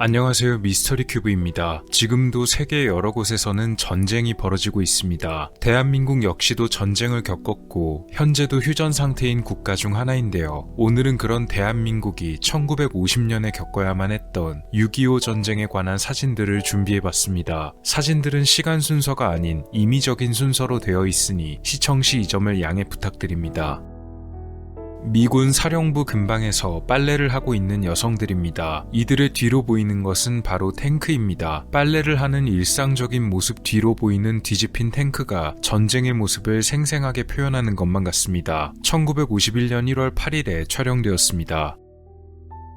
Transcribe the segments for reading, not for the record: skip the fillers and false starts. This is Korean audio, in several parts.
안녕하세요, 미스터리 큐브입니다. 지금도 세계 여러 곳에서는 전쟁이 벌어지고 있습니다. 대한민국 역시도 전쟁을 겪었고 현재도 휴전 상태인 국가 중 하나인데요. 오늘은 그런 대한민국이 1950년에 겪어야만 했던 6.25 전쟁에 관한 사진들을 준비해봤습니다. 사진들은 시간 순서가 아닌 임의적인 순서로 되어 있으니 시청 시 이 점을 양해 부탁드립니다. 미군 사령부 근방에서 빨래를 하고 있는 여성들입니다. 이들의 뒤로 보이는 것은 바로 탱크입니다. 빨래를 하는 일상적인 모습 뒤로 보이는 뒤집힌 탱크가 전쟁의 모습을 생생하게 표현하는 것만 같습니다. 1951년 1월 8일에 촬영되었습니다.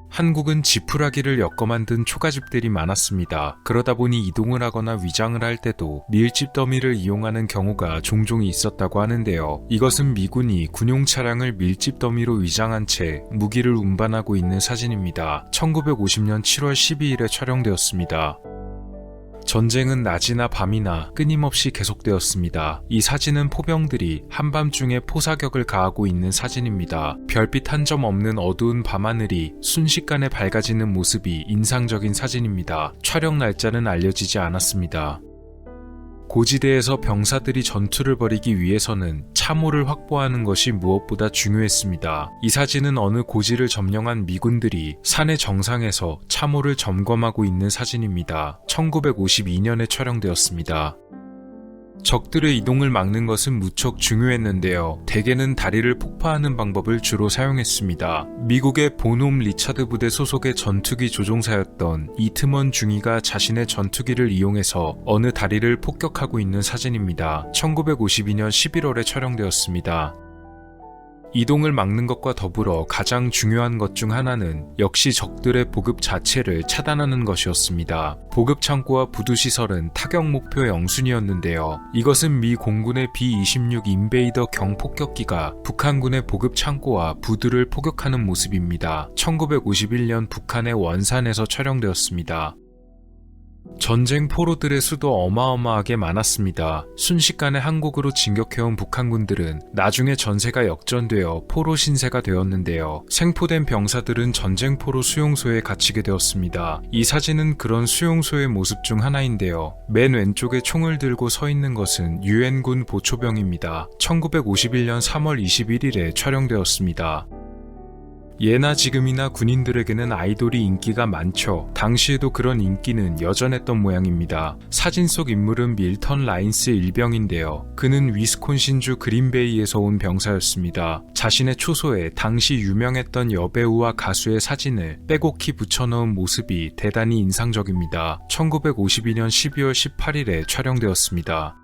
한국은 지푸라기를 엮어 만든 초가집들이 많았습니다. 그러다 보니 이동을 하거나 위장을 할 때도 밀집 더미를 이용하는 경우가 종종 있었다고 하는데요. 이것은 미군이 군용 차량을 밀집 더미로 위장한 채 무기를 운반하고 있는 사진입니다. 1950년 7월 12일에 촬영되었습니다. 전쟁은 낮이나 밤이나 끊임없이 계속되었습니다. 이 사진은 포병들이 한밤중에 포사격을 가하고 있는 사진입니다. 별빛 한 점 없는 어두운 밤하늘이 순식간에 밝아지는 모습이 인상적인 사진입니다. 촬영 날짜는 알려지지 않았습니다. 고지대에서 병사들이 전투를 벌이기 위해서는 참호를 확보하는 것이 무엇보다 중요했습니다. 이 사진은 어느 고지를 점령한 미군들이 산의 정상에서 참호를 점검하고 있는 사진입니다. 1952년에 촬영되었습니다. 적들의 이동을 막는 것은 무척 중요했는데요. 대개는 다리를 폭파하는 방법을 주로 사용했습니다. 미국의 본홈 리차드 부대 소속의 전투기 조종사였던 이트먼 중위가 자신의 전투기를 이용해서 어느 다리를 폭격하고 있는 사진입니다. 1952년 11월에 촬영되었습니다. 이동을 막는 것과 더불어 가장 중요한 것 중 하나는 역시 적들의 보급 자체를 차단하는 것이었습니다. 보급 창고와 부두 시설은 타격 목표의 영순이었는데요. 이것은 미 공군의 B-26 인베이더 경폭격기가 북한군의 보급 창고와 부두를 포격하는 모습입니다. 1951년 북한의 원산에서 촬영되었습니다. 전쟁 포로들의 수도 어마어마하게 많았습니다. 순식간에 한국으로 진격해온 북한군들은 나중에 전세가 역전되어 포로 신세가 되었는데요. 생포된 병사들은 전쟁포로 수용소에 갇히게 되었습니다. 이 사진은 그런 수용소의 모습 중 하나인데요. 맨 왼쪽에 총을 들고 서 있는 것은 유엔군 보초병입니다. 1951년 3월 21일에 촬영되었습니다. 예나 지금이나 군인들에게는 아이돌이 인기가 많죠. 당시에도 그런 인기는 여전했던 모양입니다. 사진 속 인물은 밀턴 라인스 일병인데요. 그는 위스콘신주 그린베이에서 온 병사였습니다. 자신의 초소에 당시 유명했던 여배우와 가수의 사진을 빼곡히 붙여넣은 모습이 대단히 인상적입니다. 1952년 12월 18일에 촬영되었습니다.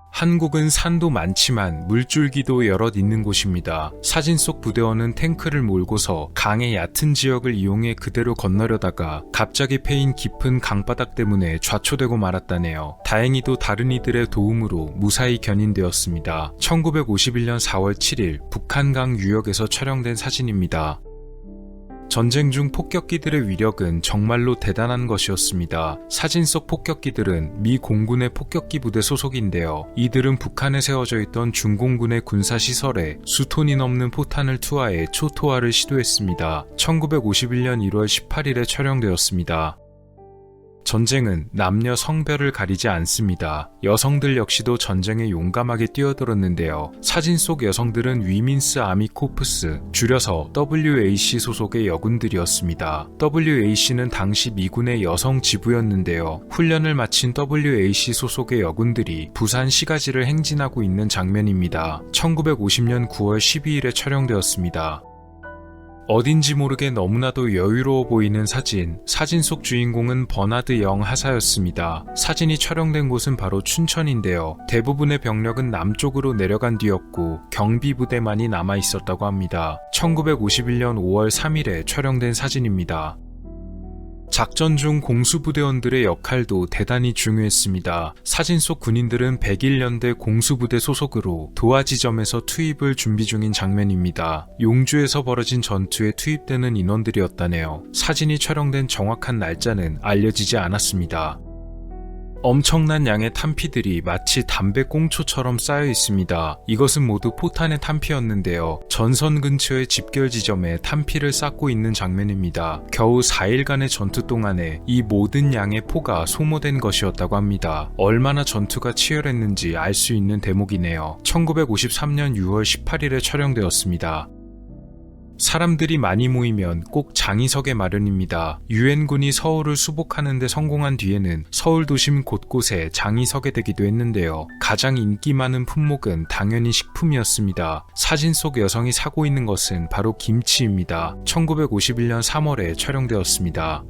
한국은 산도 많지만 물줄기도 여럿 있는 곳입니다. 사진 속 부대원은 탱크를 몰고서 강의 얕은 지역을 이용해 그대로 건너려다가 갑자기 패인 깊은 강바닥 때문에 좌초되고 말았다네요. 다행히도 다른 이들의 도움으로 무사히 견인되었습니다. 1951년 4월 7일 북한강 유역에서 촬영된 사진입니다. 전쟁 중 폭격기들의 위력은 정말로 대단한 것이었습니다. 사진 속 폭격기들은 미 공군의 폭격기 부대 소속인데요. 이들은 북한에 세워져 있던 중공군의 군사시설에 수톤이 넘는 포탄을 투하해 초토화를 시도했습니다. 1951년 1월 18일에 촬영되었습니다. 전쟁은 남녀 성별을 가리지 않습니다. 여성들 역시도 전쟁에 용감하게 뛰어들었는데요. 사진 속 여성들은 위민스 아미 코프스, 줄여서 WAC 소속의 여군들이었습니다. WAC는 당시 미군의 여성 지부였는데요. 훈련을 마친 WAC 소속의 여군들이 부산 시가지를 행진하고 있는 장면입니다. 1950년 9월 12일에 촬영되었습니다. 어딘지 모르게 너무나도 여유로워 보이는 사진 속 주인공은 버나드 영 하사였습니다. 사진이 촬영된 곳은 바로 춘천인데요. 대부분의 병력은 남쪽으로 내려간 뒤였고 경비부대만이 남아있었다고 합니다. 1951년 5월 3일에 촬영된 사진입니다. 작전 중 공수부대원들의 역할도 대단히 중요했습니다. 사진 속 군인들은 101년대 공수부대 소속으로 도하 지점에서 투입을 준비 중인 장면입니다. 용주에서 벌어진 전투에 투입되는 인원들이었다네요. 사진이 촬영된 정확한 날짜는 알려지지 않았습니다. 엄청난 양의 탄피들이 마치 담배 꽁초처럼 쌓여 있습니다. 이것은 모두 포탄의 탄피였는데요. 전선 근처의 집결 지점에 탄피를 쌓고 있는 장면입니다. 겨우 4일간의 전투 동안에 이 모든 양의 포가 소모된 것이었다고 합니다. 얼마나 전투가 치열했는지 알 수 있는 대목이네요. 1953년 6월 18일에 촬영되었습니다. 사람들이 많이 모이면 꼭 장이 서게 마련입니다. 유엔군이 서울을 수복하는 데 성공한 뒤에는 서울 도심 곳곳에 장이 서게 되기도 했는데요. 가장 인기 많은 품목은 당연히 식품이었습니다. 사진 속 여성이 사고 있는 것은 바로 김치입니다. 1951년 3월에 촬영되었습니다.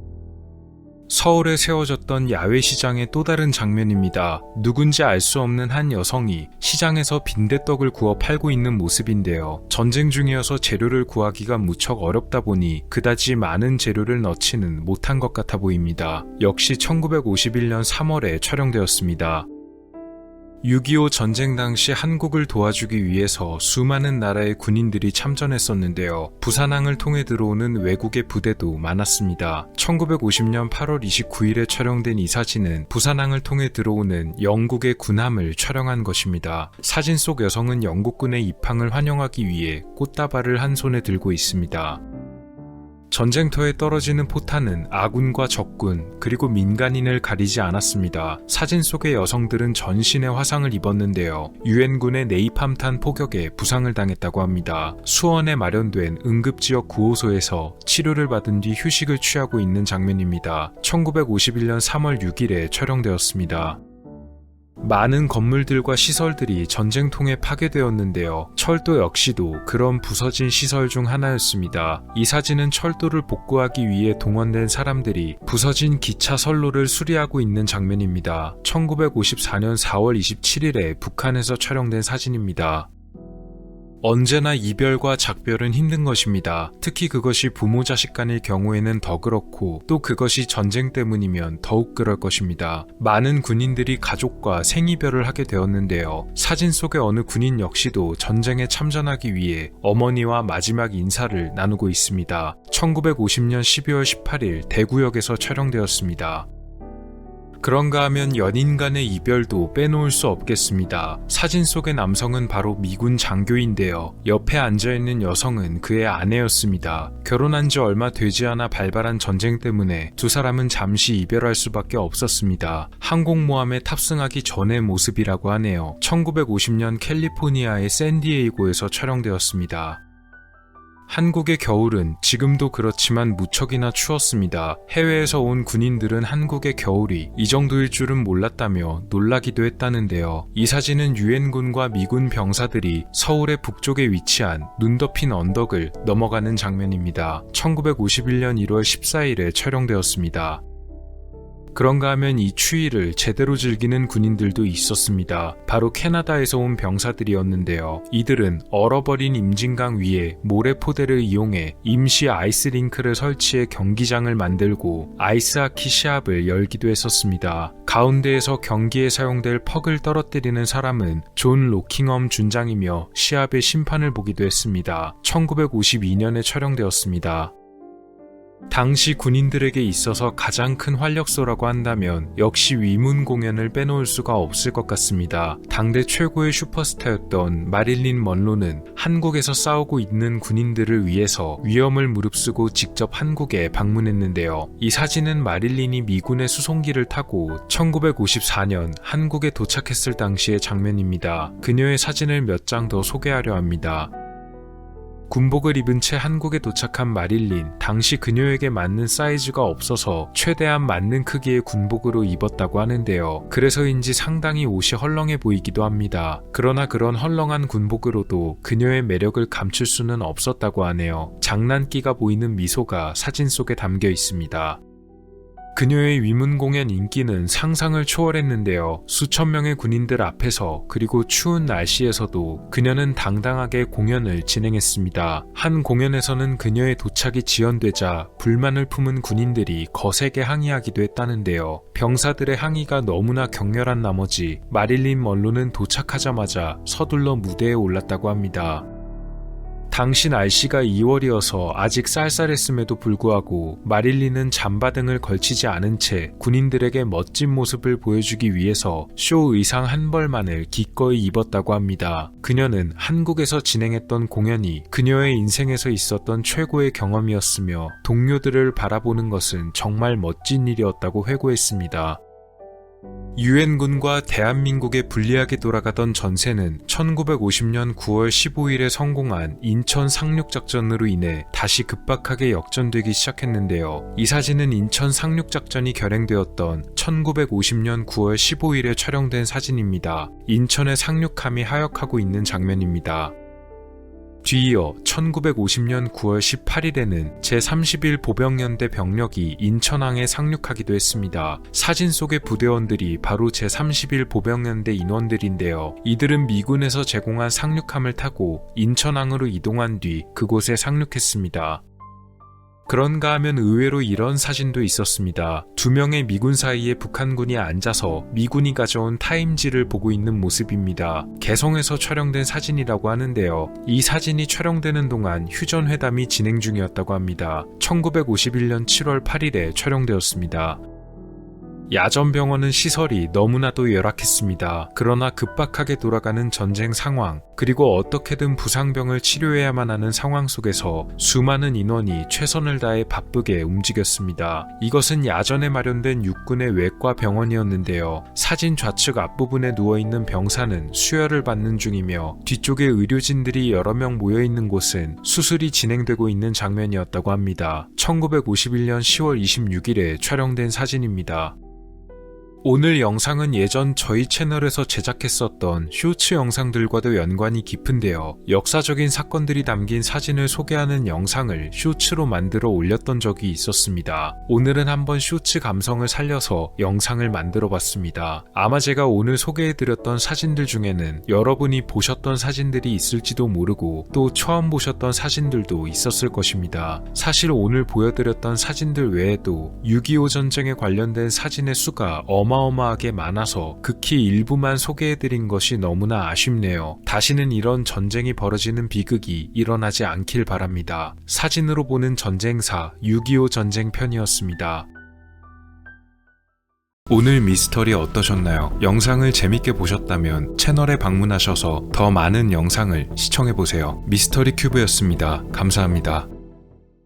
서울에 세워졌던 야외 시장의 또 다른 장면입니다. 누군지 알 수 없는 한 여성이 시장에서 빈대떡을 구워 팔고 있는 모습인데요. 전쟁 중이어서 재료를 구하기가 무척 어렵다 보니 그다지 많은 재료를 넣지는 못한 것 같아 보입니다. 역시 1951년 3월에 촬영되었습니다. 6.25 전쟁 당시 한국을 도와주기 위해서 수많은 나라의 군인들이 참전했었는데요. 부산항을 통해 들어오는 외국의 부대도 많았습니다. 1950년 8월 29일에 촬영된 이 사진은 부산항을 통해 들어오는 영국의 군함을 촬영한 것입니다. 사진 속 여성은 영국군의 입항을 환영하기 위해 꽃다발을 한 손에 들고 있습니다. 전쟁터에 떨어지는 포탄은 아군과 적군 그리고 민간인을 가리지 않았습니다. 사진 속의 여성들은 전신에 화상을 입었는데요. 유엔군의 네이팜탄 포격에 부상을 당했다고 합니다. 수원에 마련된 응급지역 구호소에서 치료를 받은 뒤 휴식을 취하고 있는 장면입니다. 1951년 3월 6일에 촬영되었습니다. 많은 건물들과 시설들이 전쟁통에 파괴되었는데요. 철도 역시도 그런 부서진 시설 중 하나였습니다. 이 사진은 철도를 복구하기 위해 동원된 사람들이 부서진 기차 선로를 수리하고 있는 장면입니다. 1954년 4월 27일에 북한에서 촬영된 사진입니다. 언제나 이별과 작별은 힘든 것입니다. 특히 그것이 부모 자식 간일 경우에는 더 그렇고 또 그것이 전쟁 때문이면 더욱 그럴 것입니다. 많은 군인들이 가족과 생이별을 하게 되었는데요. 사진 속의 어느 군인 역시도 전쟁에 참전하기 위해 어머니와 마지막 인사를 나누고 있습니다. 1950년 12월 18일 대구역에서 촬영되었습니다. 그런가 하면 연인 간의 이별도 빼놓을 수 없겠습니다. 사진 속의 남성은 바로 미군 장교인데요. 옆에 앉아있는 여성은 그의 아내였습니다. 결혼한 지 얼마 되지 않아 발발한 전쟁 때문에 두 사람은 잠시 이별할 수밖에 없었습니다. 항공모함에 탑승하기 전의 모습이라고 하네요. 1950년 캘리포니아의 샌디에이고에서 촬영되었습니다. 한국의 겨울은 지금도 그렇지만 무척이나 추웠습니다. 해외에서 온 군인들은 한국의 겨울이 이 정도일 줄은 몰랐다며 놀라기도 했다는데요. 이 사진은 유엔군과 미군 병사들이 서울의 북쪽에 위치한 눈 덮인 언덕을 넘어가는 장면입니다. 1951년 1월 14일에 촬영되었습니다. 그런가 하면 이 추위를 제대로 즐기는 군인들도 있었습니다. 바로 캐나다에서 온 병사들이었는데요. 이들은 얼어버린 임진강 위에 모래포대를 이용해 임시 아이스링크를 설치해 경기장을 만들고 아이스하키 시합을 열기도 했었습니다. 가운데에서 경기에 사용될 퍽을 떨어뜨리는 사람은 존 로킹엄 준장이며 시합의 심판을 보기도 했습니다. 1952년에 촬영되었습니다. 당시 군인들에게 있어서 가장 큰 활력소라고 한다면 역시 위문 공연을 빼놓을 수가 없을 것 같습니다. 당대 최고의 슈퍼스타였던 마릴린 먼로는 한국에서 싸우고 있는 군인들을 위해서 위험을 무릅쓰고 직접 한국에 방문했는데요. 이 사진은 마릴린이 미군의 수송기를 타고 1954년 한국에 도착했을 당시의 장면입니다. 그녀의 사진을 몇 장 더 소개하려 합니다. 군복을 입은 채 한국에 도착한 마릴린, 당시 그녀에게 맞는 사이즈가 없어서 최대한 맞는 크기의 군복으로 입었다고 하는데요. 그래서인지 상당히 옷이 헐렁해 보이기도 합니다. 그러나 그런 헐렁한 군복으로도 그녀의 매력을 감출 수는 없었다고 하네요. 장난기가 보이는 미소가 사진 속에 담겨 있습니다. 그녀의 위문 공연 인기는 상상을 초월했는데요. 수천 명의 군인들 앞에서 그리고 추운 날씨에서도 그녀는 당당하게 공연을 진행했습니다. 한 공연에서는 그녀의 도착이 지연되자 불만을 품은 군인들이 거세게 항의하기도 했다는데요. 병사들의 항의가 너무나 격렬한 나머지 마릴린 먼로는 도착하자마자 서둘러 무대에 올랐다고 합니다. 당시 날씨가 2월이어서 아직 쌀쌀했음에도 불구하고 마릴린은 잠바 등을 걸치지 않은 채 군인들에게 멋진 모습을 보여주기 위해서 쇼 의상 한 벌만을 기꺼이 입었다고 합니다. 그녀는 한국에서 진행했던 공연이 그녀의 인생에서 있었던 최고의 경험이었으며 동료들을 바라보는 것은 정말 멋진 일이었다고 회고했습니다. 유엔군과 대한민국에 불리하게 돌아가던 전세는 1950년 9월 15일에 성공한 인천 상륙작전으로 인해 다시 급박하게 역전되기 시작했는데요. 이 사진은 인천 상륙작전이 결행되었던 1950년 9월 15일에 촬영된 사진입니다. 인천의 상륙함이 하역하고 있는 장면입니다. 뒤이어 1950년 9월 18일에는 제31 보병연대 병력이 인천항에 상륙하기도 했습니다. 사진 속의 부대원들이 바로 제31 보병연대 인원들인데요. 이들은 미군에서 제공한 상륙함을 타고 인천항으로 이동한 뒤 그곳에 상륙했습니다. 그런가 하면 의외로 이런 사진도 있었습니다. 두 명의 미군 사이에 북한군이 앉아서 미군이 가져온 타임지를 보고 있는 모습입니다. 개성에서 촬영된 사진이라고 하는데요. 이 사진이 촬영되는 동안 휴전회담이 진행 중이었다고 합니다. 1951년 7월 8일에 촬영되었습니다. 야전병원은 시설이 너무나도 열악했습니다. 그러나 급박하게 돌아가는 전쟁 상황, 그리고 어떻게든 부상병을 치료해야만 하는 상황 속에서 수많은 인원이 최선을 다해 바쁘게 움직였습니다. 이것은 야전에 마련된 육군의 외과 병원이었는데요. 사진 좌측 앞부분에 누워있는 병사는 수혈을 받는 중이며 뒤쪽에 의료진들이 여러 명 모여있는 곳은 수술이 진행되고 있는 장면이었다고 합니다. 1951년 10월 26일에 촬영된 사진입니다. 오늘 영상은 예전 저희 채널에서 제작했었던 쇼츠 영상들과도 연관이 깊은데요. 역사적인 사건들이 담긴 사진을 소개하는 영상을 쇼츠로 만들어 올렸던 적이 있었습니다. 오늘은 한번 쇼츠 감성을 살려서 영상을 만들어 봤습니다. 아마 제가 오늘 소개해드렸던 사진들 중에는 여러분이 보셨던 사진들이 있을지도 모르고 또 처음 보셨던 사진들도 있었을 것입니다. 사실 오늘 보여드렸던 사진들 외에도 6.25 전쟁에 관련된 사진의 수가 어마어마하게 많아서 극히 일부만 소개해드린 것이 너무나 아쉽네요. 다시는 이런 전쟁이 벌어지는 비극이 일어나지 않길 바랍니다. 사진으로 보는 전쟁사 6.25 전쟁 편이었습니다. 오늘 미스터리 어떠셨나요? 영상을 재밌게 보셨다면 채널에 방문하셔서 더 많은 영상을 시청해보세요. 미스터리 큐브였습니다. 감사합니다.